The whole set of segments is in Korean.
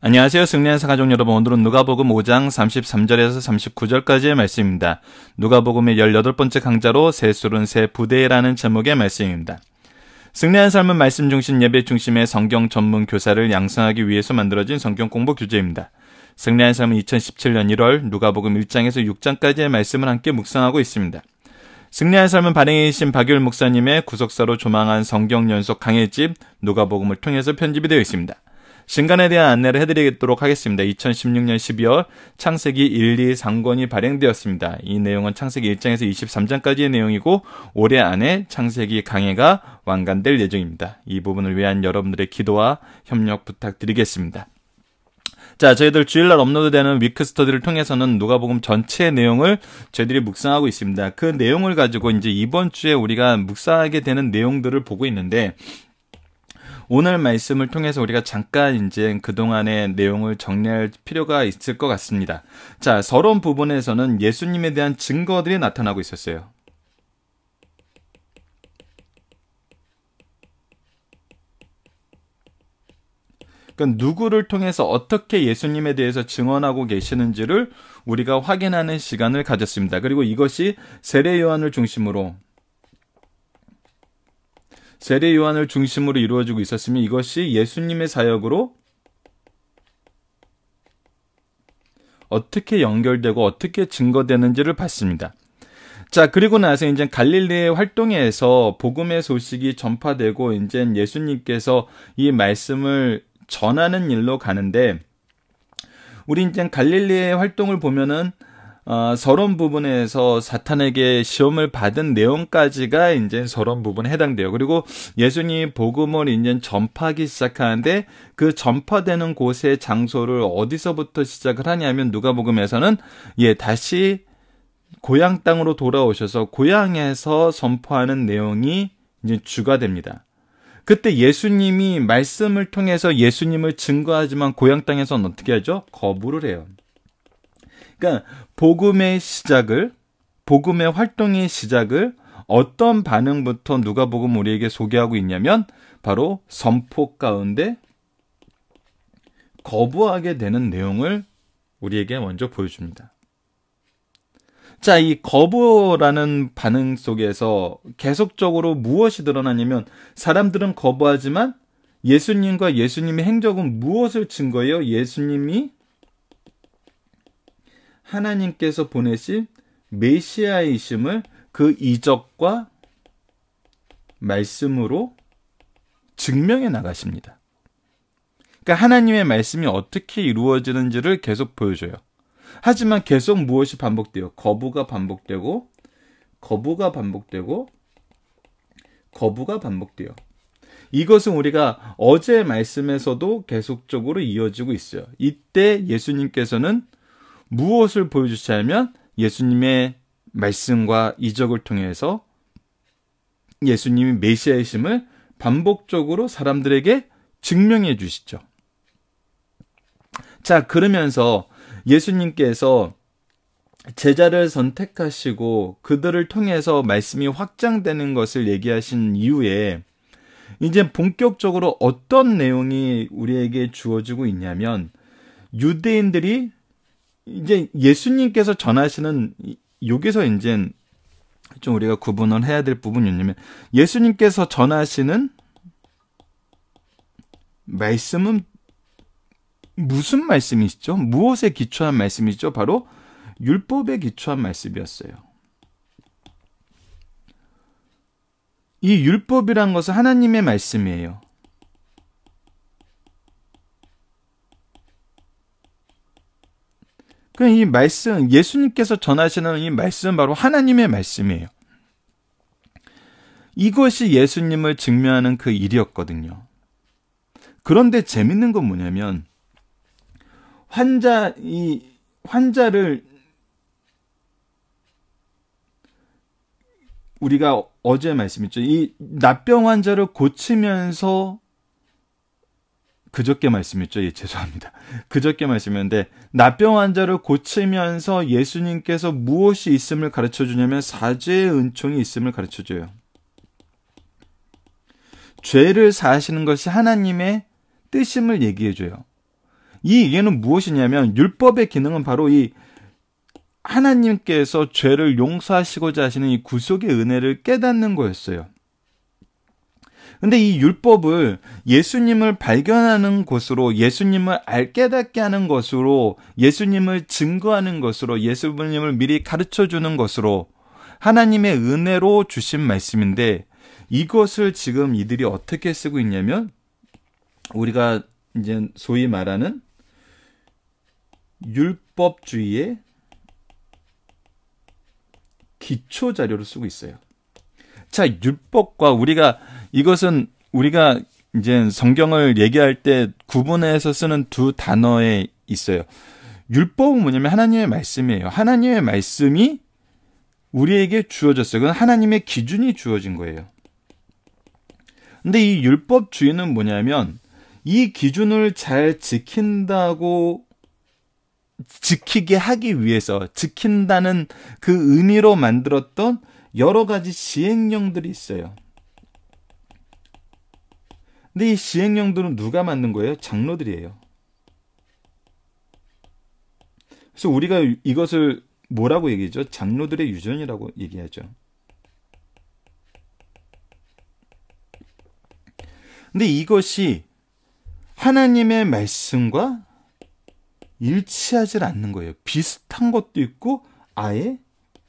안녕하세요. 승리한사 가족 여러분. 오늘은 누가복음 5장 33절에서 39절까지의 말씀입니다. 누가복음의 18번째 강좌로 새술은 새 부대라는 제목의 말씀입니다. 승리한 삶은 말씀 중심 예배 중심의 성경 전문 교사를 양성하기 위해서 만들어진 성경 공부 교재입니다. 승리한 삶은 2017년 1월 누가복음 1장에서 6장까지의 말씀을 함께 묵상하고 있습니다. 승리한 삶은 발행에 계신 박율 목사님의 구속사로 조망한 성경 연속 강해집 누가복음을 통해서 편집이 되어 있습니다. 신간에 대한 안내를 해드리도록 하겠습니다. 2016년 12월 창세기 1, 2, 3권이 발행되었습니다. 이 내용은 창세기 1장에서 23장까지의 내용이고 올해 안에 창세기 강해가 완간될 예정입니다. 이 부분을 위한 여러분들의 기도와 협력 부탁드리겠습니다. 자, 저희들 주일날 업로드되는 위크 스터디를 통해서는 누가복음 전체의 내용을 저희들이 묵상하고 있습니다. 그 내용을 가지고 이제 이번 주에 우리가 묵상하게 되는 내용들을 보고 있는데, 오늘 말씀을 통해서 우리가 잠깐 이제 그동안의 내용을 정리할 필요가 있을 것 같습니다. 자, 서론 부분에서는 예수님에 대한 증거들이 나타나고 있었어요. 그러니까 누구를 통해서 어떻게 예수님에 대해서 증언하고 계시는지를 우리가 확인하는 시간을 가졌습니다. 그리고 이것이 세례 요한을 중심으로 이루어지고 있었으며 이것이 예수님의 사역으로 어떻게 연결되고 어떻게 증거되는지를 봤습니다. 자, 그리고 나서 이제 갈릴리의 활동에서 복음의 소식이 전파되고 이제 예수님께서 이 말씀을 전하는 일로 가는데, 우리 이제 갈릴리의 활동을 보면은 서론 부분에서 사탄에게 시험을 받은 내용까지가 이제 서론 부분에 해당돼요. 그리고 예수님이 복음을 이제 전파하기 시작하는데 그 전파되는 곳의 장소를 어디서부터 시작을 하냐면 누가복음에서는 다시 고향 땅으로 돌아오셔서 고향에서 선포하는 내용이 이제 주가 됩니다. 그때 예수님이 말씀을 통해서 예수님을 증거하지만 고향 땅에서는 어떻게 하죠? 거부를 해요. 그러니까 복음의 활동의 시작을 어떤 반응부터 누가복음 우리에게 소개하고 있냐면 바로 선포 가운데 거부하게 되는 내용을 우리에게 먼저 보여줍니다. 자, 이 거부라는 반응 속에서 계속적으로 무엇이 드러나냐면, 사람들은 거부하지만 예수님과 예수님의 행적은 무엇을 증거해요? 예수님이 하나님께서 보내신 메시아이심을 그 이적과 말씀으로 증명해 나가십니다. 그러니까 하나님의 말씀이 어떻게 이루어지는지를 계속 보여줘요. 하지만 계속 무엇이 반복돼요? 거부가 반복되고, 거부가 반복되고, 거부가 반복돼요. 이것은 우리가 어제 말씀에서도 계속적으로 이어지고 있어요. 이때 예수님께서는 무엇을 보여주시냐면 예수님의 말씀과 이적을 통해서 예수님이 메시아이심을 반복적으로 사람들에게 증명해 주시죠. 자, 그러면서 예수님께서 제자를 선택하시고 그들을 통해서 말씀이 확장되는 것을 얘기하신 이후에 이제 본격적으로 어떤 내용이 우리에게 주어지고 있냐면, 유대인들이 이제 예수님께서 전하시는, 여기서 이제 좀 우리가 구분을 해야 될 부분이 있냐면, 예수님께서 전하시는 말씀은 무슨 말씀이시죠? 무엇에 기초한 말씀이죠? 바로 율법에 기초한 말씀이었어요. 이 율법이란 것은 하나님의 말씀이에요. 이 말씀, 예수님께서 전하시는 이 말씀은 바로 하나님의 말씀이에요. 이것이 예수님을 증명하는 그 일이었거든요. 그런데 재밌는 건 뭐냐면, 환자를 우리가 어제 말씀했죠. 이 납병 환자를 고치면서, 그저께 말씀했죠. 죄송합니다. 그저께 말씀했는데, 납병 환자를 고치면서 예수님께서 무엇이 있음을 가르쳐 주냐면 사죄의 은총이 있음을 가르쳐 줘요. 죄를 사하시는 것이 하나님의 뜻임을 얘기해 줘요. 이 얘기는 무엇이냐면 율법의 기능은 바로 이 하나님께서 죄를 용서하시고자 하시는 이 구속의 은혜를 깨닫는 거였어요. 근데 이 율법을 예수님을 발견하는 것으로, 예수님을 깨닫게 하는 것으로, 예수님을 증거하는 것으로, 예수님을 미리 가르쳐 주는 것으로 하나님의 은혜로 주신 말씀인데, 이것을 지금 이들이 어떻게 쓰고 있냐면 우리가 이제 소위 말하는 율법주의의 기초 자료로 쓰고 있어요. 자, 율법과 이것은 우리가 이제 성경을 얘기할 때 구분해서 쓰는 두 단어에 있어요. 율법은 뭐냐면 하나님의 말씀이에요. 하나님의 말씀이 우리에게 주어졌어요. 그건 하나님의 기준이 주어진 거예요. 근데 이 율법주의는 뭐냐면 이 기준을 잘 지키게 하기 위해서, 지킨다는 그 의미로 만들었던 여러 가지 시행령들이 있어요. 근데 이 시행령들은 누가 만든 거예요? 장로들이에요. 그래서 우리가 이것을 뭐라고 얘기하죠? 장로들의 유전이라고 얘기하죠. 근데 이것이 하나님의 말씀과 일치하지 않는 거예요. 비슷한 것도 있고 아예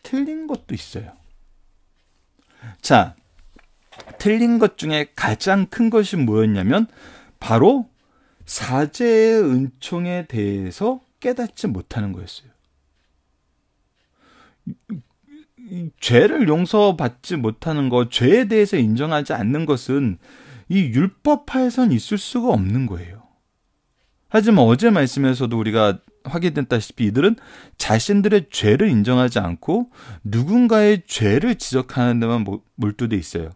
틀린 것도 있어요. 자, 틀린 것 중에 가장 큰 것이 뭐였냐면 바로 사죄의 은총에 대해서 깨닫지 못하는 거였어요. 죄를 용서받지 못하는 것, 죄에 대해서 인정하지 않는 것은 이 율법하에선 있을 수가 없는 거예요. 하지만 어제 말씀에서도 우리가 확인됐다시피 이들은 자신들의 죄를 인정하지 않고 누군가의 죄를 지적하는 데만 몰두돼 있어요.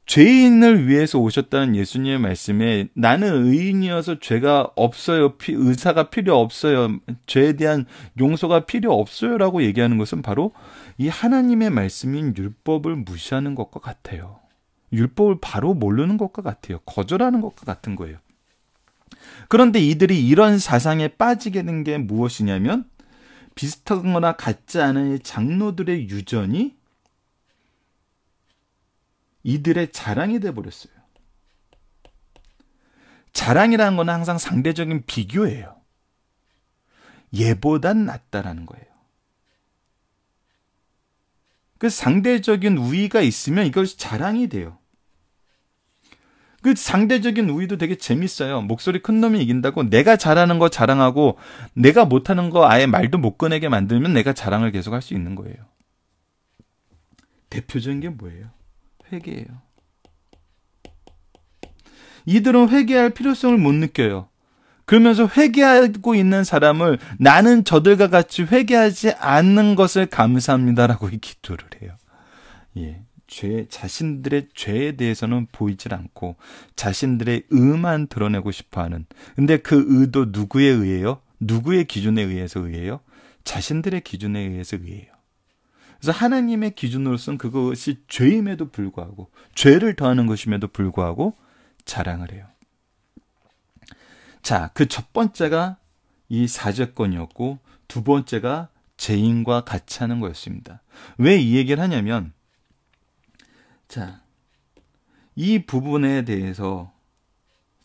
죄인을 위해서 오셨다는 예수님의 말씀에 나는 의인이어서 죄가 없어요, 의사가 필요 없어요, 죄에 대한 용서가 필요 없어요 라고 얘기하는 것은 바로 이 하나님의 말씀인 율법을 무시하는 것과 같아요. 율법을 바로 모르는 것과 같아요. 거절하는 것과 같은 거예요. 그런데 이들이 이런 사상에 빠지게 된 게 무엇이냐면 비슷하거나 같지 않은 장로들의 유전이 이들의 자랑이 돼버렸어요. 자랑이라는 건 항상 상대적인 비교예요. 얘보단 낫다라는 거예요. 그 상대적인 우위가 있으면 이것이 자랑이 돼요. 그 상대적인 우위도 되게 재밌어요. 목소리 큰 놈이 이긴다고 내가 잘하는 거 자랑하고 내가 못하는 거 아예 말도 못 꺼내게 만들면 내가 자랑을 계속 할 수 있는 거예요. 대표적인 게 뭐예요? 회개예요. 이들은 회개할 필요성을 못 느껴요. 그러면서 회개하고 있는 사람을 나는 저들과 같이 회개하지 않는 것을 감사합니다라고 기도를 해요. 예. 자신들의 죄에 대해서는 보이질 않고 자신들의 의만 드러내고 싶어하는. 근데 그 의도 누구에 의해요? 누구의 기준에 의해서 의해요? 자신들의 기준에 의해서 의해요. 그래서 하나님의 기준으로서는 그것이 죄임에도 불구하고 죄를 더하는 것임에도 불구하고 자랑을 해요. 자, 그 첫 번째가 이 사죄권이었고 두 번째가 죄인과 같이 하는 거였습니다. 왜 이 얘기를 하냐면 자, 이 부분에 대해서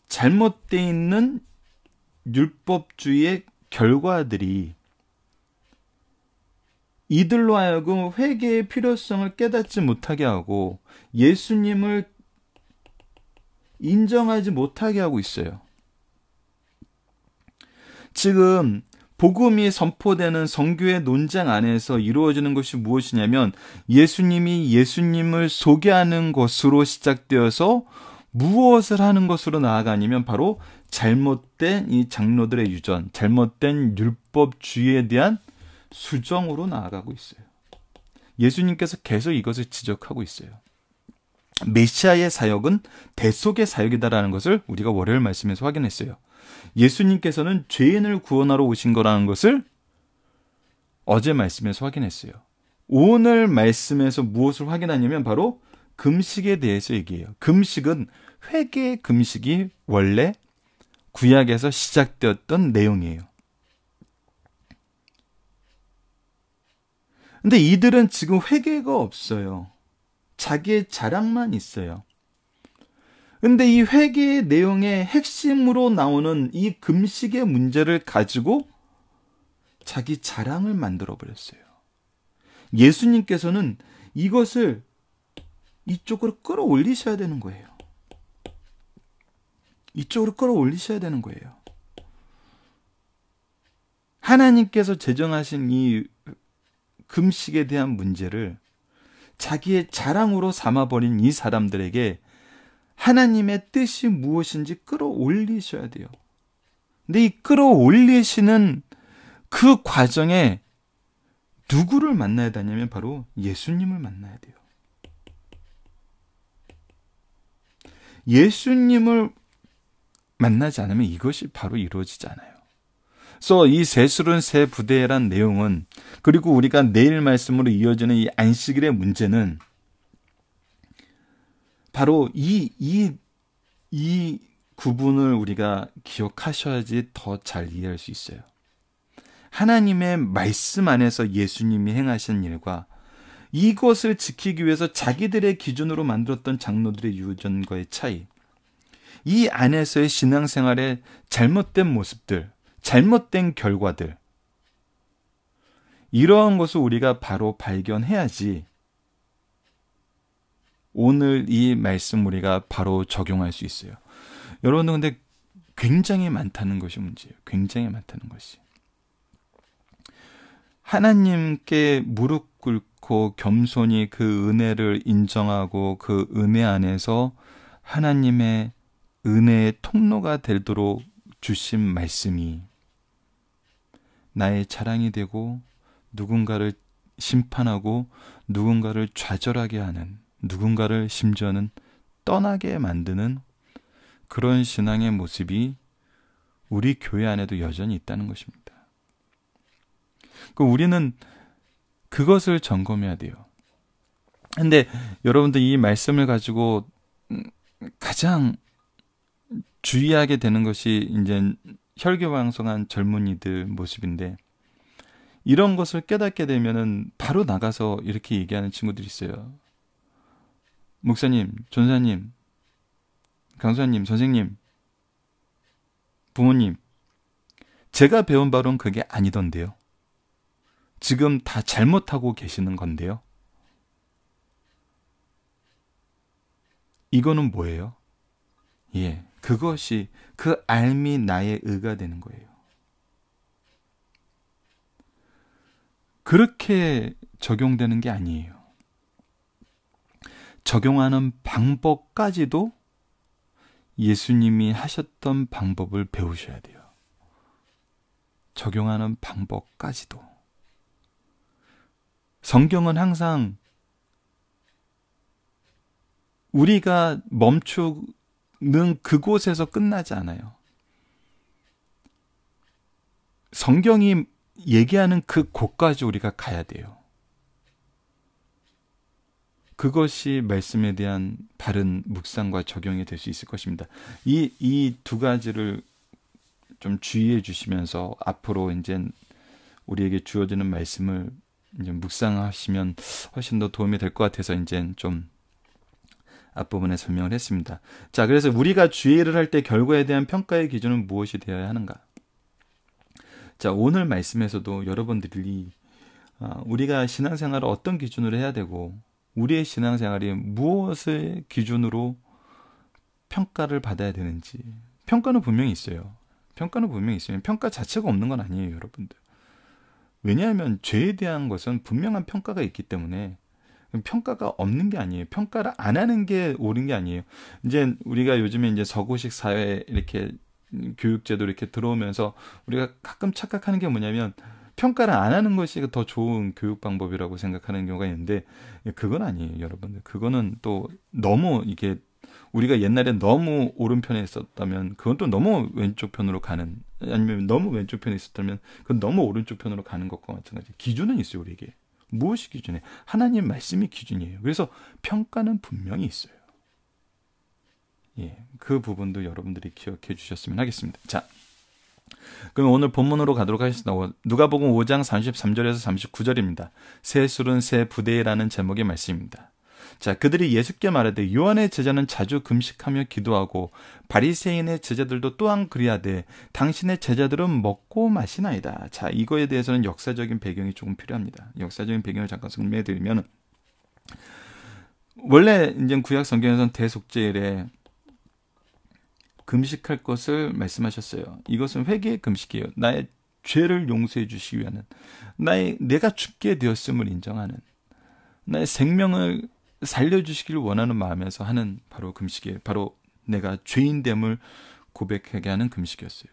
잘못되어 있는 율법주의의 결과들이 이들로 하여금 회개의 필요성을 깨닫지 못하게 하고 예수님을 인정하지 못하게 하고 있어요. 지금 복음이 선포되는 선교의 논쟁 안에서 이루어지는 것이 무엇이냐면 예수님이 예수님을 소개하는 것으로 시작되어서 무엇을 하는 것으로 나아가냐면 바로 잘못된 이 장로들의 유전, 잘못된 율법주의에 대한 수정으로 나아가고 있어요. 예수님께서 계속 이것을 지적하고 있어요. 메시아의 사역은 대속의 사역이다라는 것을 우리가 월요일 말씀에서 확인했어요. 예수님께서는 죄인을 구원하러 오신 거라는 것을 어제 말씀에서 확인했어요. 오늘 말씀에서 무엇을 확인하냐면 바로 금식에 대해서 얘기해요. 금식은 회개의 금식이 원래 구약에서 시작되었던 내용이에요. 근데 이들은 지금 회개가 없어요. 자기의 자랑만 있어요. 근데 이 회개의 내용의 핵심으로 나오는 이 금식의 문제를 가지고 자기 자랑을 만들어 버렸어요. 예수님께서는 이것을 이쪽으로 끌어올리셔야 되는 거예요. 이쪽으로 끌어올리셔야 되는 거예요. 하나님께서 제정하신 이 금식에 대한 문제를 자기의 자랑으로 삼아버린 이 사람들에게 하나님의 뜻이 무엇인지 끌어올리셔야 돼요. 근데 이 끌어올리시는 그 과정에 누구를 만나야 되냐면 바로 예수님을 만나야 돼요. 예수님을 만나지 않으면 이것이 바로 이루어지지 않아요. 그래서 이 세술은 세 부대란 내용은, 그리고 우리가 내일 말씀으로 이어지는 이 안식일의 문제는 바로 이 구분을 우리가 기억하셔야지 더 잘 이해할 수 있어요. 하나님의 말씀 안에서 예수님이 행하신 일과 이것을 지키기 위해서 자기들의 기준으로 만들었던 장로들의 유전과의 차이, 이 안에서의 신앙생활의 잘못된 모습들, 잘못된 결과들, 이러한 것을 우리가 바로 발견해야지 오늘 이 말씀 우리가 바로 적용할 수 있어요. 여러분들 근데 굉장히 많다는 것이 문제예요. 굉장히 많다는 것이. 하나님께 무릎 꿇고 겸손히 그 은혜를 인정하고 그 은혜 안에서 하나님의 은혜의 통로가 되도록 주신 말씀이 나의 자랑이 되고 누군가를 심판하고 누군가를 좌절하게 하는, 누군가를 심지어는 떠나게 만드는 그런 신앙의 모습이 우리 교회 안에도 여전히 있다는 것입니다. 우리는 그것을 점검해야 돼요. 근데 여러분들 이 말씀을 가지고 가장 주의하게 되는 것이 이제 혈기왕성한 젊은이들 모습인데, 이런 것을 깨닫게 되면은 바로 나가서 이렇게 얘기하는 친구들이 있어요. 목사님, 전사님, 강사님, 선생님, 부모님, 제가 배운 바로는 그게 아니던데요. 지금 다 잘못하고 계시는 건데요. 이거는 뭐예요? 예, 그것이 그 알미 나의 의가 되는 거예요. 그렇게 적용되는 게 아니에요. 적용하는 방법까지도 예수님이 하셨던 방법을 배우셔야 돼요. 적용하는 방법까지도. 성경은 항상 우리가 멈추는 그곳에서 끝나지 않아요. 성경이 얘기하는 그 곳까지 우리가 가야 돼요. 그것이 말씀에 대한 바른 묵상과 적용이 될 수 있을 것입니다. 이 두 가지를 좀 주의해 주시면서 앞으로 이제 우리에게 주어지는 말씀을 이제 묵상하시면 훨씬 더 도움이 될 것 같아서 이제 좀 앞부분에 설명을 했습니다. 자, 그래서 우리가 주의를 할 때 결과에 대한 평가의 기준은 무엇이 되어야 하는가? 자, 오늘 말씀에서도 여러분들이 우리가 신앙생활을 어떤 기준으로 해야 되고 우리의 신앙생활이 무엇을 기준으로 평가를 받아야 되는지, 평가는 분명히 있어요. 평가는 분명히 있으면 평가 자체가 없는 건 아니에요, 여러분들. 왜냐하면 죄에 대한 것은 분명한 평가가 있기 때문에 평가가 없는 게 아니에요. 평가를 안 하는 게 옳은 게 아니에요. 이제 우리가 요즘에 이제 서구식 사회 이렇게 교육제도 이렇게 들어오면서 우리가 가끔 착각하는 게 뭐냐면 평가를 안 하는 것이 더 좋은 교육 방법이라고 생각하는 경우가 있는데, 그건 아니에요, 여러분들. 그거는 또 너무 이게 우리가 옛날에 너무 오른편에 있었다면 그건 또 너무 왼쪽 편으로 가는, 아니면 너무 왼쪽 편에 있었다면 그건 너무 오른쪽 편으로 가는 것과 마찬가지. 기준은 있어요, 우리에게. 무엇이 기준이에요? 하나님 말씀이 기준이에요. 그래서 평가는 분명히 있어요. 그 부분도 여러분들이 기억해 주셨으면 하겠습니다. 자, 그럼 오늘 본문으로 가도록 하겠습니다. 누가복음 5장 33절에서 39절입니다. 새 술은 새 부대라는 제목의 말씀입니다. 자, 그들이 예수께 말하되 요한의 제자는 자주 금식하며 기도하고 바리새인의 제자들도 또한 그리하되 당신의 제자들은 먹고 마시나이다. 자, 이거에 대해서는 역사적인 배경이 조금 필요합니다. 역사적인 배경을 잠깐 설명해 드리면, 원래 이제 구약 성경에서는 대속죄일에 금식할 것을 말씀하셨어요. 이것은 회개의 금식이에요. 나의 죄를 용서해 주시기 위한, 내가 죽게 되었음을 인정하는, 나의 생명을 살려주시길 원하는 마음에서 하는 바로 금식이에요. 바로 내가 죄인됨을 고백하게 하는 금식이었어요.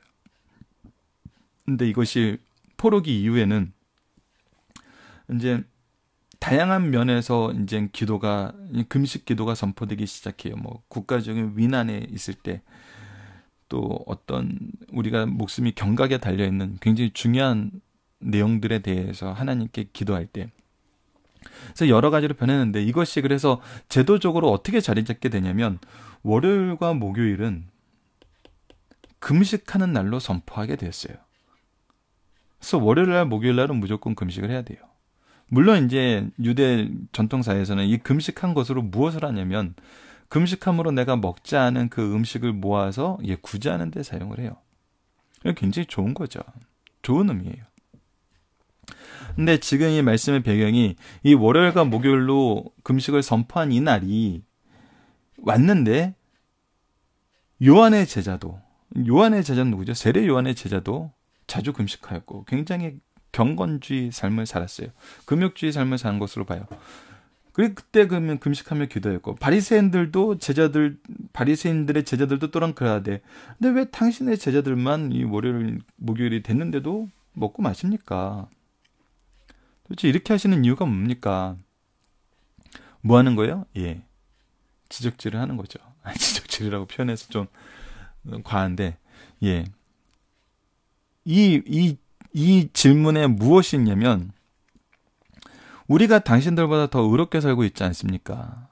근데 이것이 포로기 이후에는 이제 다양한 면에서 이제 금식 기도가 선포되기 시작해요. 뭐 국가적인 위난에 있을 때, 또 어떤 우리가 목숨이 경각에 달려 있는 굉장히 중요한 내용들에 대해서 하나님께 기도할 때, 그래서 여러 가지로 변했는데, 이것이 그래서 제도적으로 어떻게 자리 잡게 되냐면, 월요일과 목요일은 금식하는 날로 선포하게 되었어요. 그래서 월요일날 목요일날은 무조건 금식을 해야 돼요. 물론 이제 유대 전통사에서는 이 금식한 것으로 무엇을 하냐면, 금식함으로 내가 먹지 않은 그 음식을 모아서 구제하는 데 사용을 해요. 굉장히 좋은 거죠. 좋은 의미예요. 근데 지금 이 말씀의 배경이 이 월요일과 목요일로 금식을 선포한 이 날이 왔는데, 요한의 제자는 누구죠? 세례 요한의 제자도 자주 금식하였고 굉장히 경건주의 삶을 살았어요. 금욕주의 삶을 사는 것으로 봐요. 그리고 그때 그러면 금식하며 기도했고, 바리새인들의 제자들도 또한 그러하되, 근데 왜 당신의 제자들만 이 월요일 목요일이 됐는데도 먹고 마십니까? 도대체 이렇게 하시는 이유가 뭡니까? 뭐 하는 거예요? 지적질을 하는 거죠. 지적질이라고 표현해서 좀 과한데, 이 질문에 무엇이 있냐면, 우리가 당신들보다 더 의롭게 살고 있지 않습니까?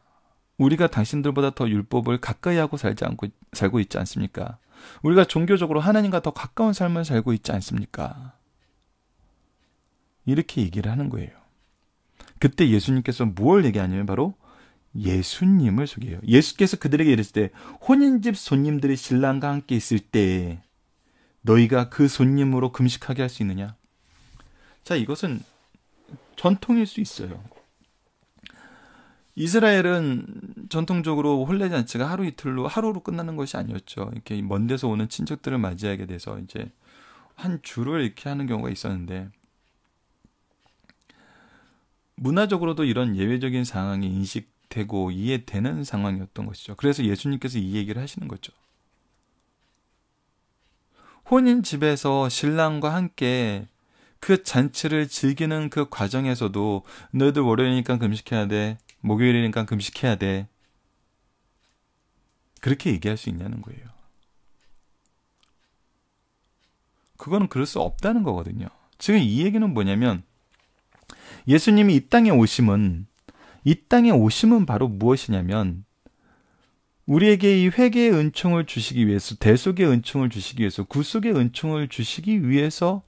우리가 당신들보다 더 율법을 가까이 하고 살고 있지 않습니까? 우리가 종교적으로 하나님과 더 가까운 삶을 살고 있지 않습니까? 이렇게 얘기를 하는 거예요. 그때 예수님께서 무엇을 얘기하냐면 바로 예수님을 소개해요. 예수께서 그들에게 이르실 때, 혼인집 손님들이 신랑과 함께 있을 때 너희가 그 손님으로 금식하게 할 수 있느냐? 자, 이것은 전통일 수 있어요. 이스라엘은 전통적으로 혼례잔치가 하루로 끝나는 것이 아니었죠. 이렇게 먼 데서 오는 친척들을 맞이하게 돼서 이제 한 주를 이렇게 하는 경우가 있었는데, 문화적으로도 이런 예외적인 상황이 인식되고 이해되는 상황이었던 것이죠. 그래서 예수님께서 이 얘기를 하시는 거죠. 혼인집에서 신랑과 함께 그 잔치를 즐기는 그 과정에서도 너희들 월요일이니까 금식해야 돼, 목요일이니까 금식해야 돼, 그렇게 얘기할 수 있냐는 거예요. 그거는 그럴 수 없다는 거거든요. 지금 이 얘기는 뭐냐면, 예수님이 이 땅에 오심은 바로 무엇이냐면, 우리에게 이 회개의 은총을 주시기 위해서, 대속의 은총을 주시기 위해서, 구속의 은총을 주시기 위해서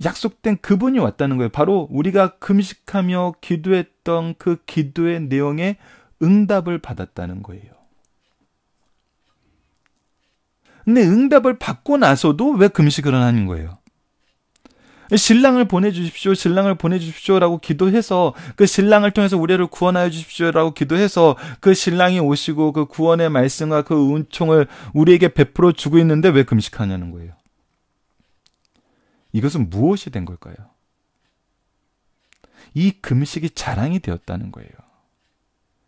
약속된 그분이 왔다는 거예요. 바로 우리가 금식하며 기도했던 그 기도의 내용에 응답을 받았다는 거예요. 근데 응답을 받고 나서도 왜 금식을 하는 거예요? 신랑을 보내주십시오, 신랑을 보내주십시오라고 기도해서, 그 신랑을 통해서 우리를 구원하여 주십시오라고 기도해서 그 신랑이 오시고 그 구원의 말씀과 그 은총을 우리에게 베풀어 주고 있는데 왜 금식하냐는 거예요. 이것은 무엇이 된 걸까요? 이 금식이 자랑이 되었다는 거예요.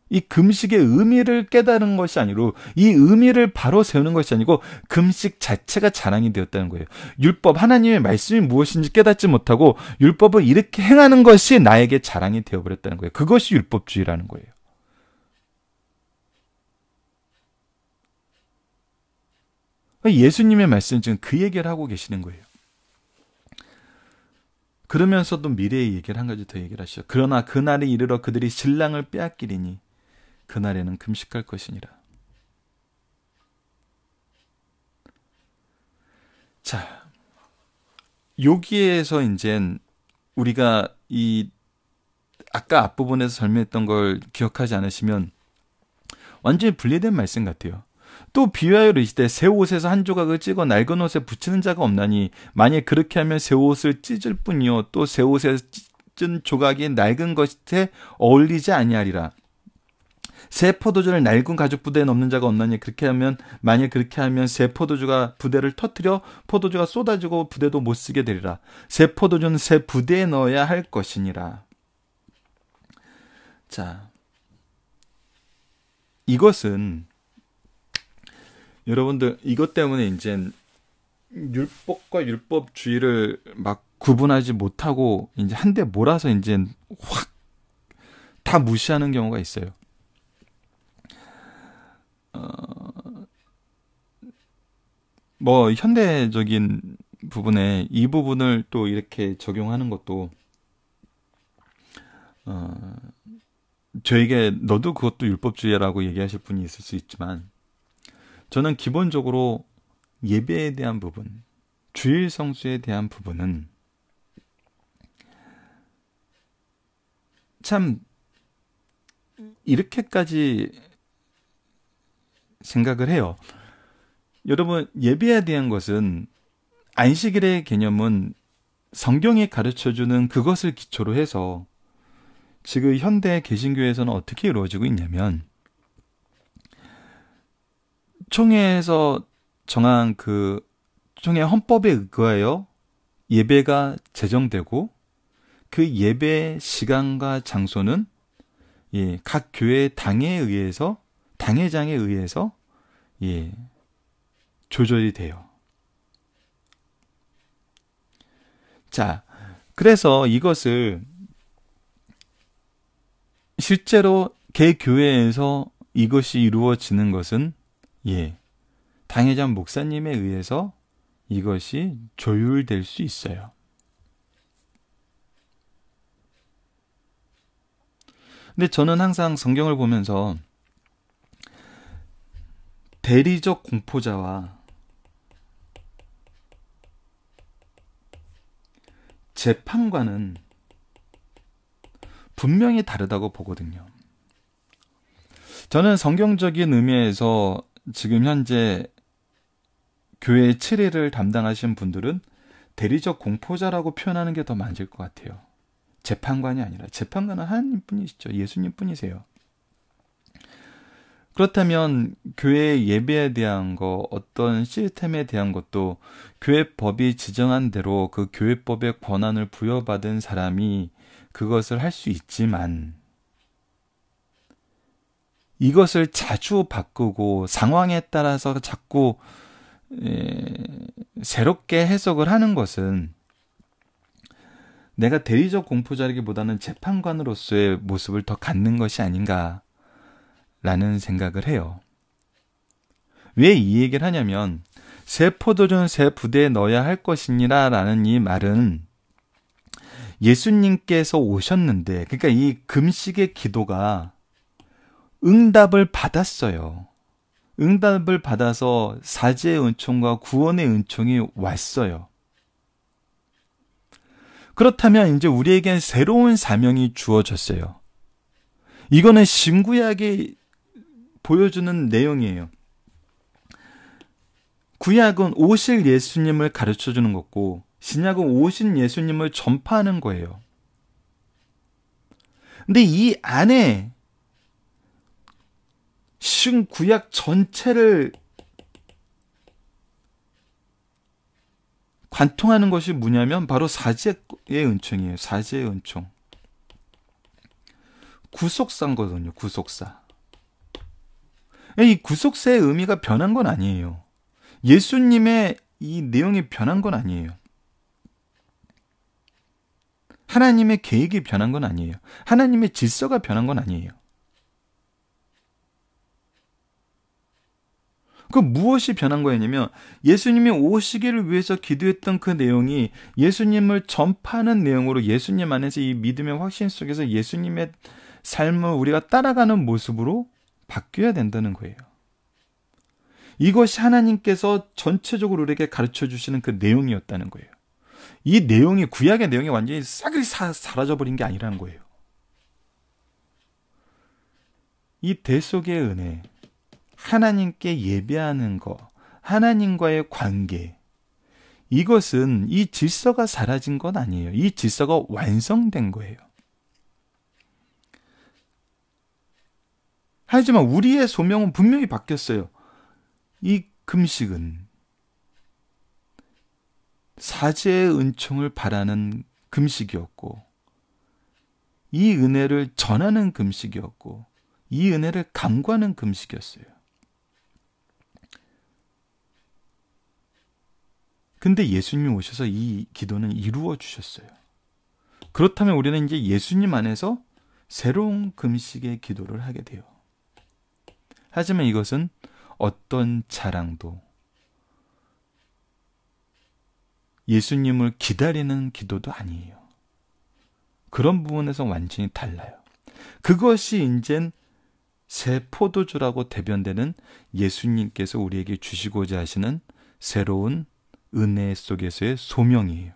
이 금식의 의미를 깨달은 것이 아니고, 이 의미를 바로 세우는 것이 아니고 금식 자체가 자랑이 되었다는 거예요. 율법, 하나님의 말씀이 무엇인지 깨닫지 못하고 율법을 이렇게 행하는 것이 나에게 자랑이 되어버렸다는 거예요. 그것이 율법주의라는 거예요. 예수님의 말씀은 지금 그 얘기를 하고 계시는 거예요. 그러면서도 미래의 얘기를 한 가지 더 얘기를 하시죠. 그러나 그날이 이르러 그들이 신랑을 빼앗기리니 그날에는 금식할 것이니라. 자, 여기에서 이제 우리가 이 아까 앞부분에서 설명했던 걸 기억하지 않으시면 완전히 분리된 말씀 같아요. 또 비유하여 이르시되 새 옷에서 한 조각을 찢어 낡은 옷에 붙이는 자가 없나니 만약 그렇게 하면 새 옷을 찢을 뿐이요 또 새 옷에 찢은 조각이 낡은 것에 어울리지 아니하리라. 새 포도주를 낡은 가죽 부대에 넣는 자가 없나니 만약 그렇게 하면 새 포도주가 부대를 터뜨려 포도주가 쏟아지고 부대도 못 쓰게 되리라. 새 포도주는 새 부대에 넣어야 할 것이니라. 자, 이것은 여러분들 이것 때문에 이제 율법과 율법주의를 막 구분하지 못하고 이제 한 대 몰아서 이제 확 다 무시하는 경우가 있어요. 뭐 현대적인 부분에 이 부분을 또 이렇게 적용하는 것도 저에게 너도 그것도 율법주의라고 얘기하실 분이 있을 수 있지만 저는 기본적으로 예배에 대한 부분, 주일 성수에 대한 부분은 참 이렇게까지 생각을 해요. 여러분, 예배에 대한 것은 안식일의 개념은 성경이 가르쳐주는 그것을 기초로 해서 지금 현대 개신교에서는 어떻게 이루어지고 있냐면 총회에서 정한 그 총회 헌법에 의거하여 예배가 제정되고 그 예배 시간과 장소는 각 교회 당회장에 의해서 조절이 돼요. 자, 그래서 이것을 실제로 개교회에서 이것이 이루어지는 것은 당회장 목사님에 의해서 이것이 조율될 수 있어요. 근데 저는 항상 성경을 보면서 대리적 공포자와 재판관은 분명히 다르다고 보거든요. 저는 성경적인 의미에서 지금 현재 교회 7일을 담당하신 분들은 대리적 공포자라고 표현하는 게 더 맞을 것 같아요. 재판관이 아니라 재판관은 하나님 뿐이시죠. 예수님 뿐이세요. 그렇다면 교회 예배에 대한 거, 어떤 시스템에 대한 것도 교회법이 지정한 대로 그 교회법의 권한을 부여받은 사람이 그것을 할 수 있지만 이것을 자주 바꾸고 상황에 따라서 자꾸 새롭게 해석을 하는 것은 내가 대리적 공포자라기보다는 재판관으로서의 모습을 더 갖는 것이 아닌가라는 생각을 해요. 왜 이 얘기를 하냐면 새 포도주는 새 부대에 넣어야 할 것이니라 라는 이 말은 예수님께서 오셨는데, 그러니까 이 금식의 기도가 응답을 받았어요. 응답을 받아서 사죄의 은총과 구원의 은총이 왔어요. 그렇다면 이제 우리에겐 새로운 사명이 주어졌어요. 이거는 신구약이 보여주는 내용이에요. 구약은 오실 예수님을 가르쳐주는 거고 신약은 오신 예수님을 전파하는 거예요. 근데 이 안에 신구약 전체를 관통하는 것이 뭐냐면 바로 사죄의 은총이에요. 사죄의 은총. 구속사거든요. 구속사. 이 구속사의 의미가 변한 건 아니에요. 예수님의 이 내용이 변한 건 아니에요. 하나님의 계획이 변한 건 아니에요. 하나님의 질서가 변한 건 아니에요. 그 무엇이 변한 거였냐면 예수님이 오시기를 위해서 기도했던 그 내용이 예수님을 전파하는 내용으로 예수님 안에서 이 믿음의 확신 속에서 예수님의 삶을 우리가 따라가는 모습으로 바뀌어야 된다는 거예요. 이것이 하나님께서 전체적으로 우리에게 가르쳐 주시는 그 내용이었다는 거예요. 이 내용이 구약의 내용이 완전히 싹이 사라져버린 게 아니라는 거예요. 이 대속의 은혜, 하나님께 예배하는 것, 하나님과의 관계, 이것은 이 질서가 사라진 건 아니에요. 이 질서가 완성된 거예요. 하지만 우리의 소명은 분명히 바뀌었어요. 이 금식은 사죄의 은총을 바라는 금식이었고, 이 은혜를 전하는 금식이었고, 이 은혜를 간구하는 금식이었어요. 근데 예수님 오셔서 이 기도는 이루어 주셨어요. 그렇다면 우리는 이제 예수님 안에서 새로운 금식의 기도를 하게 돼요. 하지만 이것은 어떤 자랑도, 예수님을 기다리는 기도도 아니에요. 그런 부분에서 완전히 달라요. 그것이 이젠 새 포도주라고 대변되는 예수님께서 우리에게 주시고자 하시는 새로운 은혜 속에서의 소명이에요.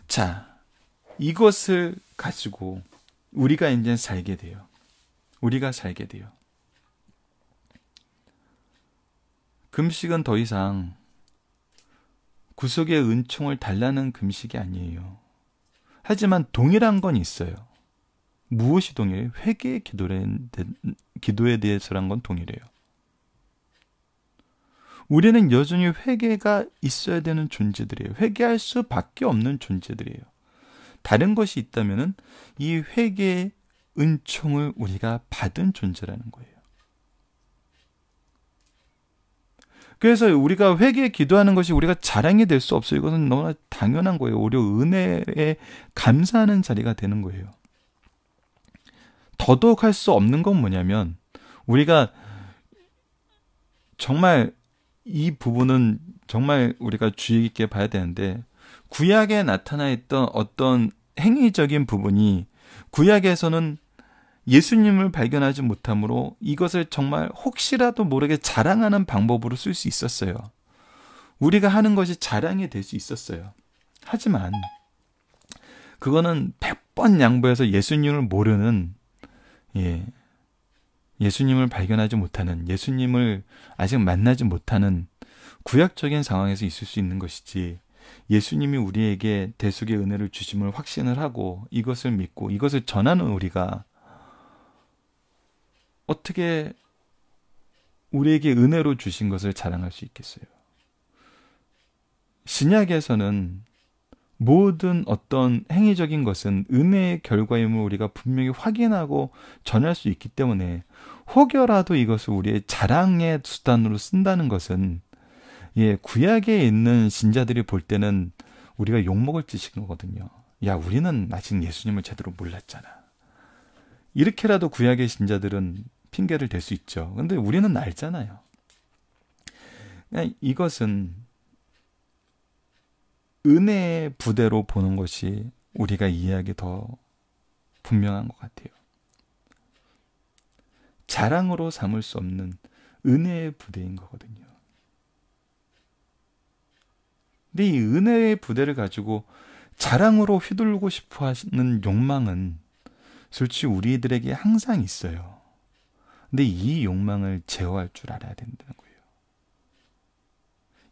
자, 이것을 가지고 우리가 이제 살게 돼요. 우리가 살게 돼요. 금식은 더 이상 구속의 은총을 달라는 금식이 아니에요. 하지만 동일한 건 있어요. 무엇이 동일해요? 회개의 기도에 대해서란 건 동일해요. 우리는 여전히 회개가 있어야 되는 존재들이에요. 회개할 수밖에 없는 존재들이에요. 다른 것이 있다면은 이 회개의 은총을 우리가 받은 존재라는 거예요. 그래서 우리가 회개에 기도하는 것이 우리가 자랑이 될 수 없어요. 이것은 너무나 당연한 거예요. 오히려 은혜에 감사하는 자리가 되는 거예요. 더더욱 할 수 없는 건 뭐냐면, 우리가 정말 이 부분은 정말 우리가 주의 깊게 봐야 되는데, 구약에 나타나 있던 어떤 행위적인 부분이 구약에서는 예수님을 발견하지 못하므로 이것을 정말 혹시라도 모르게 자랑하는 방법으로 쓸 수 있었어요. 우리가 하는 것이 자랑이 될 수 있었어요. 하지만 그거는 100번 양보해서 예수님을 모르는, 예수님을 발견하지 못하는, 예수님을 아직 만나지 못하는 구약적인 상황에서 있을 수 있는 것이지, 예수님이 우리에게 대속의 은혜를 주심을 확신을 하고 이것을 믿고 이것을 전하는 우리가 어떻게 우리에게 은혜로 주신 것을 자랑할 수 있겠어요? 신약에서는 모든 어떤 행위적인 것은 은혜의 결과임을 우리가 분명히 확인하고 전할 수 있기 때문에, 혹여라도 이것을 우리의 자랑의 수단으로 쓴다는 것은 구약에 있는 신자들이 볼 때는 우리가 욕먹을 짓인 거거든요. 야, 우리는 아직 예수님을 제대로 몰랐잖아. 이렇게라도 구약의 신자들은 핑계를 댈 수 있죠. 근데 우리는 알잖아요. 이것은 은혜의 부대로 보는 것이 우리가 이해하기 더 분명한 것 같아요. 자랑으로 삼을 수 없는 은혜의 부대인 거거든요. 근데 이 은혜의 부대를 가지고 자랑으로 휘둘고 싶어 하는 욕망은 솔직히 우리들에게 항상 있어요. 근데 이 욕망을 제어할 줄 알아야 된다는 거예요.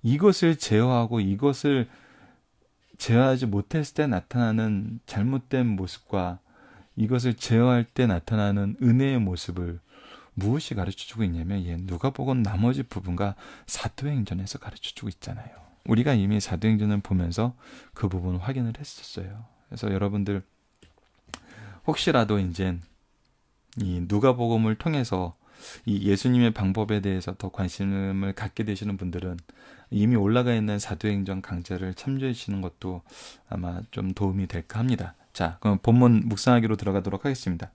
이것을 제어하고 이것을 제어하지 못했을 때 나타나는 잘못된 모습과 이것을 제어할 때 나타나는 은혜의 모습을 무엇이 가르쳐주고 있냐면, 누가복음 나머지 부분과 사도행전에서 가르쳐주고 있잖아요. 우리가 이미 사도행전을 보면서 그 부분을 확인을 했었어요. 그래서 여러분들 혹시라도 이제 이 누가복음을 통해서 이 예수님의 방법에 대해서 더 관심을 갖게 되시는 분들은 이미 올라가 있는 사도행전 강좌를 참조해 주시는 것도 아마 좀 도움이 될까 합니다. 자, 그럼 본문 묵상하기로 들어가도록 하겠습니다.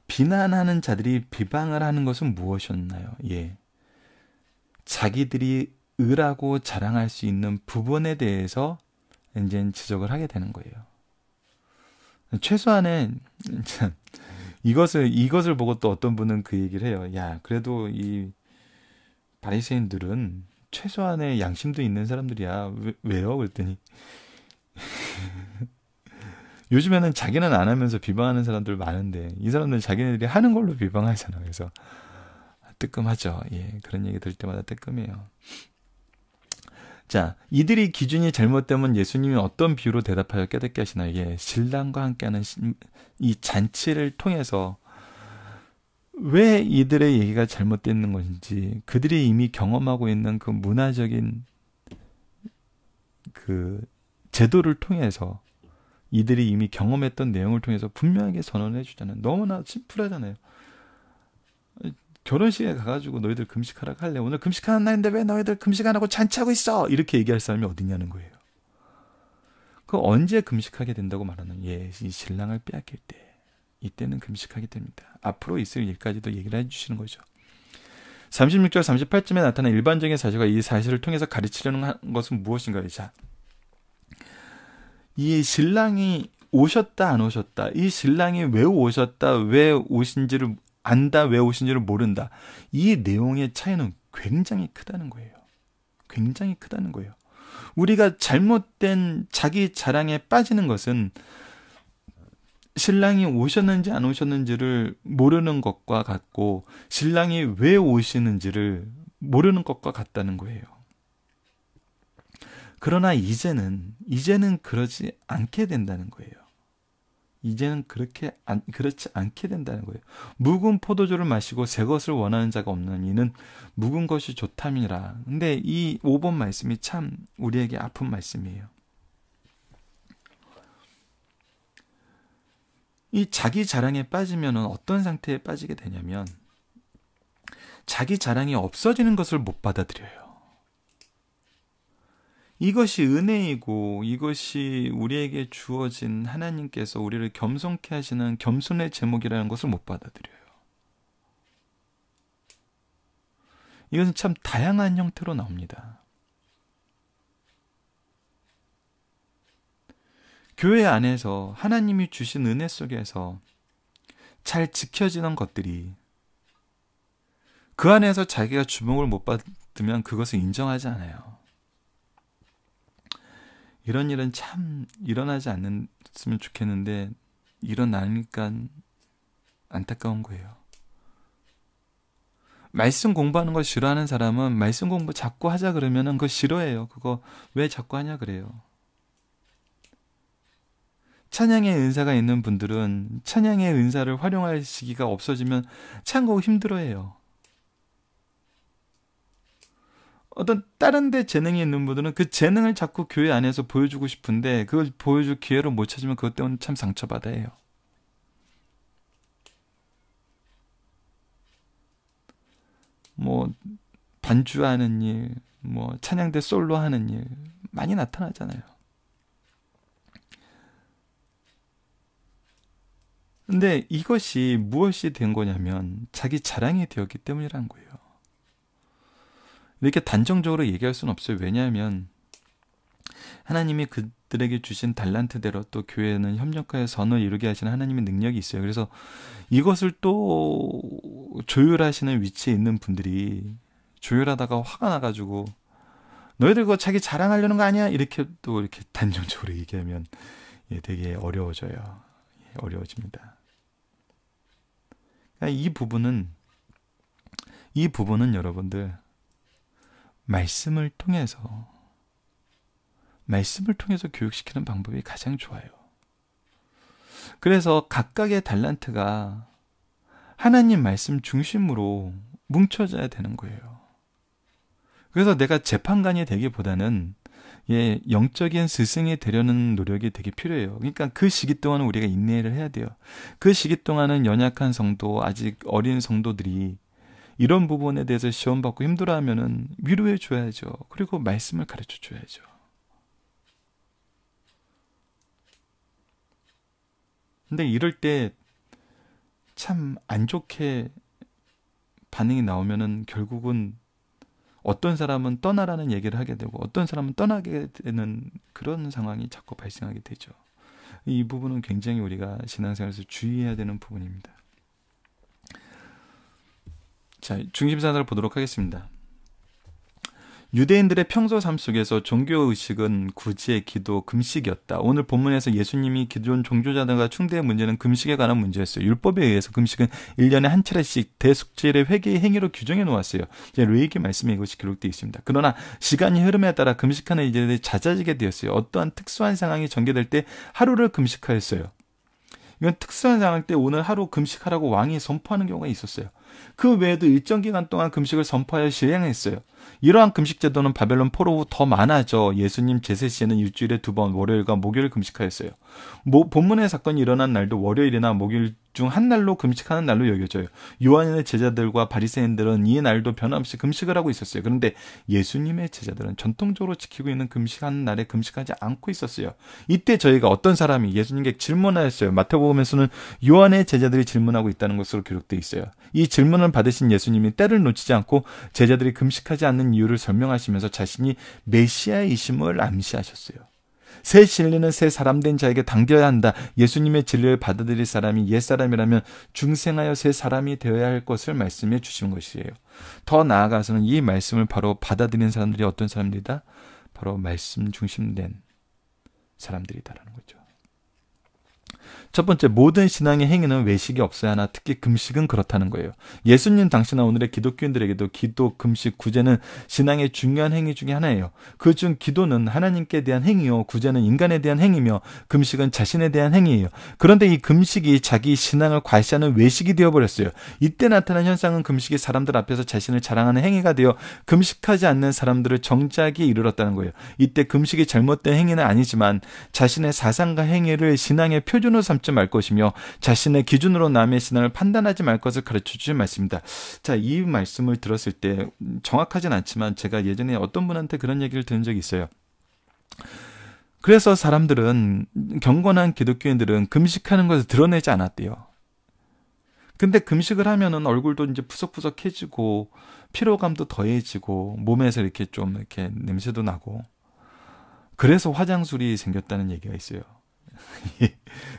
비난하는 자들이 비방을 하는 것은 무엇이었나요? 자기들이 의라고 자랑할 수 있는 부분에 대해서 이제 지적을 하게 되는 거예요. 최소한의 이것을 보고 또 어떤 분은 그 얘기를 해요. 야, 그래도 이 바리새인들은 최소한의 양심도 있는 사람들이야. 왜요? 그랬더니 요즘에는 자기는 안 하면서 비방하는 사람들 많은데 이 사람들은 자기네들이 하는 걸로 비방하잖아. 그래서 뜨끔하죠. 예, 그런 얘기 들을 때마다 뜨끔해요. 자, 이들이 기준이 잘못되면 예수님이 어떤 비유로 대답하여 깨닫게 하시나요? 예, 신랑과 함께하는 이 잔치를 통해서 왜 이들의 얘기가 잘못되는 것인지, 그들이 이미 경험하고 있는 그 문화적인 그 제도를 통해서, 이들이 이미 경험했던 내용을 통해서 분명하게 선언해 주잖아요. 너무나 심플하잖아요. 결혼식에 가가지고 너희들 금식하라고 할래? 오늘 금식하는 날인데 왜 너희들 금식 안 하고 잔치하고 있어? 이렇게 얘기할 사람이 어디냐는 거예요. 그 언제 금식하게 된다고 말하는? 예, 이 신랑을 빼앗길 때. 이때는 금식하게 됩니다. 앞으로 있을 일까지도 얘기를 해주시는 거죠. 36절 38절에 나타난 일반적인 사실과 이 사실을 통해서 가르치려는 것은 무엇인가요? 자, 이 신랑이 오셨다 안 오셨다, 이 신랑이 왜 오셨다 왜 오신지를 안다 왜 오신지를 모른다, 이 내용의 차이는 굉장히 크다는 거예요. 굉장히 크다는 거예요. 우리가 잘못된 자기 자랑에 빠지는 것은 신랑이 오셨는지 안 오셨는지를 모르는 것과 같고, 신랑이 왜 오시는지를 모르는 것과 같다는 거예요. 그러나 이제는 그러지 않게 된다는 거예요. 이제는 그렇지 않게 된다는 거예요. 묵은 포도주를 마시고 새 것을 원하는 자가 없는 이는 묵은 것이 좋담이라. 근데 이 5번 말씀이 참 우리에게 아픈 말씀이에요. 이 자기 자랑에 빠지면 어떤 상태에 빠지게 되냐면, 자기 자랑이 없어지는 것을 못 받아들여요. 이것이 은혜이고 이것이 우리에게 주어진 하나님께서 우리를 겸손케 하시는 겸손의 제목이라는 것을 못 받아들여요. 이것은 참 다양한 형태로 나옵니다. 교회 안에서 하나님이 주신 은혜 속에서 잘 지켜지는 것들이, 그 안에서 자기가 주목을 못 받으면 그것을 인정하지 않아요. 이런 일은 참 일어나지 않았으면 좋겠는데 일어나니까 안타까운 거예요. 말씀 공부하는 거 싫어하는 사람은 말씀 공부 자꾸 하자 그러면은 그거 싫어해요. 그거 왜 자꾸 하냐 그래요. 찬양의 은사가 있는 분들은 찬양의 은사를 활용할 시기가 없어지면 참고 힘들어해요. 어떤 다른 데 재능이 있는 분들은 그 재능을 자꾸 교회 안에서 보여주고 싶은데 그걸 보여줄 기회를 못 찾으면 그것 때문에 참 상처받아요. 뭐 반주하는 일, 뭐 찬양대 솔로 하는 일 많이 나타나잖아요. 근데 이것이 무엇이 된 거냐면 자기 자랑이 되었기 때문이라는 거예요. 이렇게 단정적으로 얘기할 수는 없어요. 왜냐하면 하나님이 그들에게 주신 달란트대로 또 교회는 협력하여 선을 이루게 하시는 하나님의 능력이 있어요. 그래서 이것을 또 조율하시는 위치에 있는 분들이 조율하다가 화가 나가지고 너희들 그거 자기 자랑하려는 거 아니야? 이렇게 또 이렇게 단정적으로 얘기하면 되게 어려워져요. 어려워집니다. 이 부분은 여러분들 말씀을 통해서 교육시키는 방법이 가장 좋아요. 그래서 각각의 달란트가 하나님 말씀 중심으로 뭉쳐져야 되는 거예요. 그래서 내가 재판관이 되기보다는 영적인 스승이 되려는 노력이 되게 필요해요. 그러니까 그 시기 동안은 우리가 인내를 해야 돼요. 그 시기 동안은 연약한 성도, 아직 어린 성도들이 이런 부분에 대해서 시험받고 힘들어하면은 위로해 줘야죠. 그리고 말씀을 가르쳐 줘야죠. 근데 이럴 때 참 안 좋게 반응이 나오면은 결국은 어떤 사람은 떠나라는 얘기를 하게 되고 어떤 사람은 떠나게 되는 그런 상황이 자꾸 발생하게 되죠. 이 부분은 굉장히 우리가 신앙생활에서 주의해야 되는 부분입니다. 자, 중심사를 보도록 하겠습니다. 유대인들의 평소 삶 속에서 종교의식은 구제, 기도, 금식이었다. 오늘 본문에서 예수님이 기존 종교자들과 충돌의 문제는 금식에 관한 문제였어요. 율법에 의해서 금식은 1년에 한 차례씩 대속죄의 회개의 행위로 규정해 놓았어요. 레위기 말씀에 이것이 기록되어 있습니다. 그러나 시간이 흐름에 따라 금식하는 이들이 잦아지게 되었어요. 어떠한 특수한 상황이 전개될 때 하루를 금식하였어요. 이건 특수한 상황 때 오늘 하루 금식하라고 왕이 선포하는 경우가 있었어요. 그 외에도 일정 기간 동안 금식을 선포하여 실행했어요. 이러한 금식 제도는 바벨론 포로 후 더 많아져 예수님 제세 시에는 일주일에 2번 월요일과 목요일 금식하였어요. 본문의 사건이 일어난 날도 월요일이나 목요일 중 한 날로 금식하는 날로 여겨져요. 요한의 제자들과 바리새인들은 이 날도 변함없이 금식을 하고 있었어요. 그런데 예수님의 제자들은 전통적으로 지키고 있는 금식하는 날에 금식하지 않고 있었어요. 이때 저희가 어떤 사람이 예수님께 질문하였어요. 마태복음에서는 요한의 제자들이 질문하고 있다는 것으로 기록되어 있어요. 이 질문을 받으신 예수님이 때를 놓치지 않고 제자들이 금식하지 않는 이유를 설명하시면서 자신이 메시아이심을 암시하셨어요. 새 진리는 새 사람된 자에게 당겨야 한다. 예수님의 진리를 받아들일 사람이 옛사람이라면 중생하여 새 사람이 되어야 할 것을 말씀해 주신 것이에요. 더 나아가서는 이 말씀을 바로 받아들이는 사람들이 어떤 사람들이다? 바로 말씀 중심된 사람들이다라는 거죠. 첫 번째, 모든 신앙의 행위는 외식이 없어야 하나 특히 금식은 그렇다는 거예요. 예수님 당시나 오늘의 기독교인들에게도 기도, 금식, 구제는 신앙의 중요한 행위 중에 하나예요. 그중 기도는 하나님께 대한 행위요, 구제는 인간에 대한 행위며 금식은 자신에 대한 행위예요. 그런데 이 금식이 자기 신앙을 과시하는 외식이 되어버렸어요. 이때 나타난 현상은 금식이 사람들 앞에서 자신을 자랑하는 행위가 되어 금식하지 않는 사람들을 정죄하기에 이르렀다는 거예요. 이때 금식이 잘못된 행위는 아니지만 자신의 사상과 행위를 신앙의 표준으로 삼지 말 것이며 자신의 기준으로 남의 신앙을 판단하지 말 것을 가르쳐 주신 말씀입니다. 자, 이 말씀을 들었을 때 정확하진 않지만 제가 예전에 어떤 분한테 그런 얘기를 들은 적이 있어요. 그래서 사람들은, 경건한 기독교인들은 금식하는 것을 드러내지 않았대요. 근데 금식을 하면은 얼굴도 이제 푸석푸석해지고 피로감도 더해지고 몸에서 이렇게 좀 이렇게 냄새도 나고 그래서 화장술이 생겼다는 얘기가 있어요.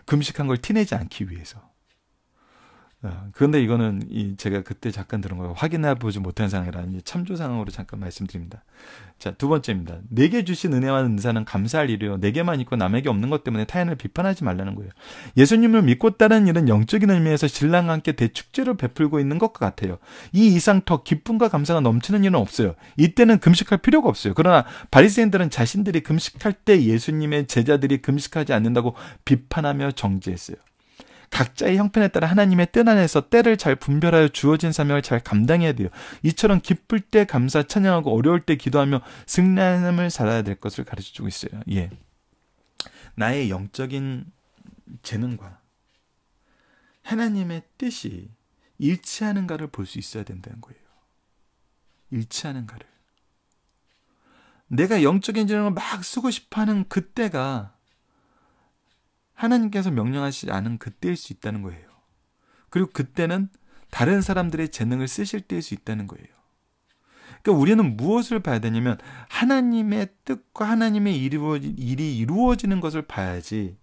금식한 걸 티내지 않기 위해서. 그런데 이거는 제가 그때 잠깐 들은 거예요. 확인해 보지 못한 상황이라 참조 상황으로 잠깐 말씀드립니다. 자, 두 번째입니다. 내게 주신 은혜와 은사는 감사할 일이요. 내게만 있고 남에게 없는 것 때문에 타인을 비판하지 말라는 거예요. 예수님을 믿고 따르는 일은 영적인 의미에서 신랑과 함께 대축제를 베풀고 있는 것과 같아요. 이 이상 더 기쁨과 감사가 넘치는 일은 없어요. 이때는 금식할 필요가 없어요. 그러나 바리새인들은 자신들이 금식할 때 예수님의 제자들이 금식하지 않는다고 비판하며 정죄했어요. 각자의 형편에 따라 하나님의 뜻 안에서 때를 잘 분별하여 주어진 사명을 잘 감당해야 돼요. 이처럼 기쁠 때 감사 찬양하고 어려울 때 기도하며 승리하는 삶을 살아야 될 것을 가르쳐주고 있어요. 예, 나의 영적인 재능과 하나님의 뜻이 일치하는가를 볼 수 있어야 된다는 거예요. 일치하는가를. 내가 영적인 재능을 막 쓰고 싶어하는 그때가 하나님께서 명령하시지 않은 그때일 수 있다는 거예요. 그리고 그때는 다른 사람들의 재능을 쓰실 때일 수 있다는 거예요. 그러니까 우리는 무엇을 봐야 되냐면 하나님의 뜻과 하나님의 일이 이루어지는 것을 봐야지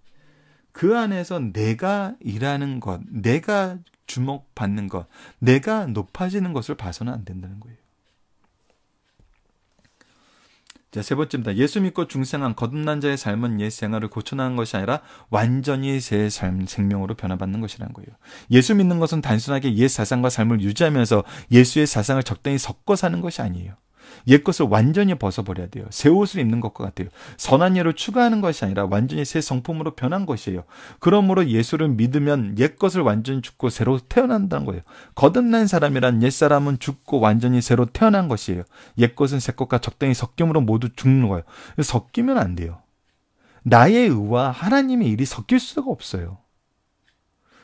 그 안에서 내가 일하는 것, 내가 주목받는 것, 내가 높아지는 것을 봐서는 안 된다는 거예요. 자, 세 번째입니다. 예수 믿고 중생한 거듭난 자의 삶은 옛 생활을 고쳐나가는 것이 아니라 완전히 새 삶, 생명으로 변화받는 것이라는 거예요. 예수 믿는 것은 단순하게 옛 사상과 삶을 유지하면서 예수의 사상을 적당히 섞어 사는 것이 아니에요. 옛 것을 완전히 벗어버려야 돼요. 새 옷을 입는 것과 같아요. 선한 예를 추가하는 것이 아니라 완전히 새 성품으로 변한 것이에요. 그러므로 예수를 믿으면 옛 것을 완전히 죽고 새로 태어난다는 거예요. 거듭난 사람이란 옛 사람은 죽고 완전히 새로 태어난 것이에요. 옛 것은 새 것과 적당히 섞임으로 모두 죽는 거예요. 섞이면 안 돼요. 나의 의와 하나님의 일이 섞일 수가 없어요.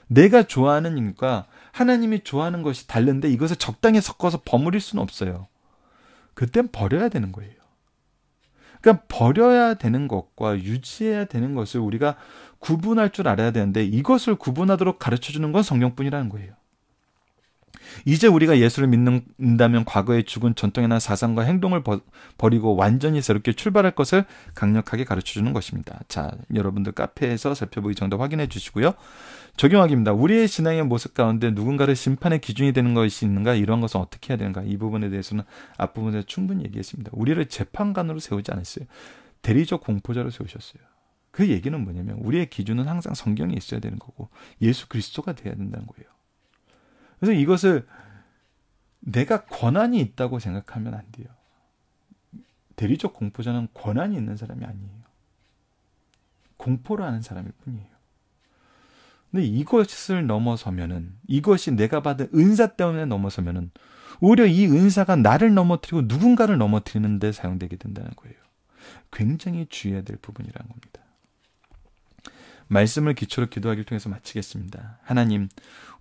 내가 좋아하는 일과 하나님이 좋아하는 것이 다른데 이것을 적당히 섞어서 버무릴 수는 없어요. 그땐 버려야 되는 거예요. 그러니까 버려야 되는 것과 유지해야 되는 것을 우리가 구분할 줄 알아야 되는데 이것을 구분하도록 가르쳐주는 건 성경뿐이라는 거예요. 이제 우리가 예수를 믿는다면 과거의 죽은 전통이나 사상과 행동을 버리고 완전히 새롭게 출발할 것을 강력하게 가르쳐주는 것입니다. 자, 여러분들 카페에서 살펴보기 정도 확인해 주시고요. 적용하기입니다. 우리의 신앙의 모습 가운데 누군가를 심판의 기준이 되는 것이 있는가? 이런 것은 어떻게 해야 되는가? 이 부분에 대해서는 앞부분에서 충분히 얘기했습니다. 우리를 재판관으로 세우지 않았어요. 대리적 공포자로 세우셨어요. 그 얘기는 뭐냐면 우리의 기준은 항상 성경에 있어야 되는 거고 예수 그리스도가 돼야 된다는 거예요. 그래서 이것을 내가 권한이 있다고 생각하면 안 돼요. 대리적 공포자는 권한이 있는 사람이 아니에요. 공포를 하는 사람일 뿐이에요. 근데 이것을 넘어서면은, 이것이 내가 받은 은사 때문에 넘어서면은 오히려 이 은사가 나를 넘어뜨리고 누군가를 넘어뜨리는 데 사용되게 된다는 거예요. 굉장히 주의해야 될 부분이라는 겁니다. 말씀을 기초로 기도하기를 통해서 마치겠습니다. 하나님,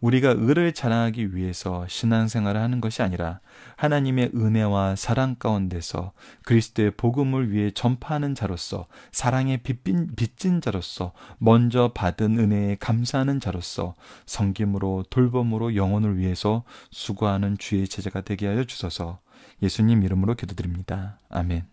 우리가 의를 자랑하기 위해서 신앙생활을 하는 것이 아니라 하나님의 은혜와 사랑 가운데서 그리스도의 복음을 위해 전파하는 자로서, 사랑에 빚진 자로서, 먼저 받은 은혜에 감사하는 자로서 섬김으로 돌봄으로 영혼을 위해서 수고하는 주의 제자가 되게 하여 주소서. 예수님 이름으로 기도드립니다. 아멘.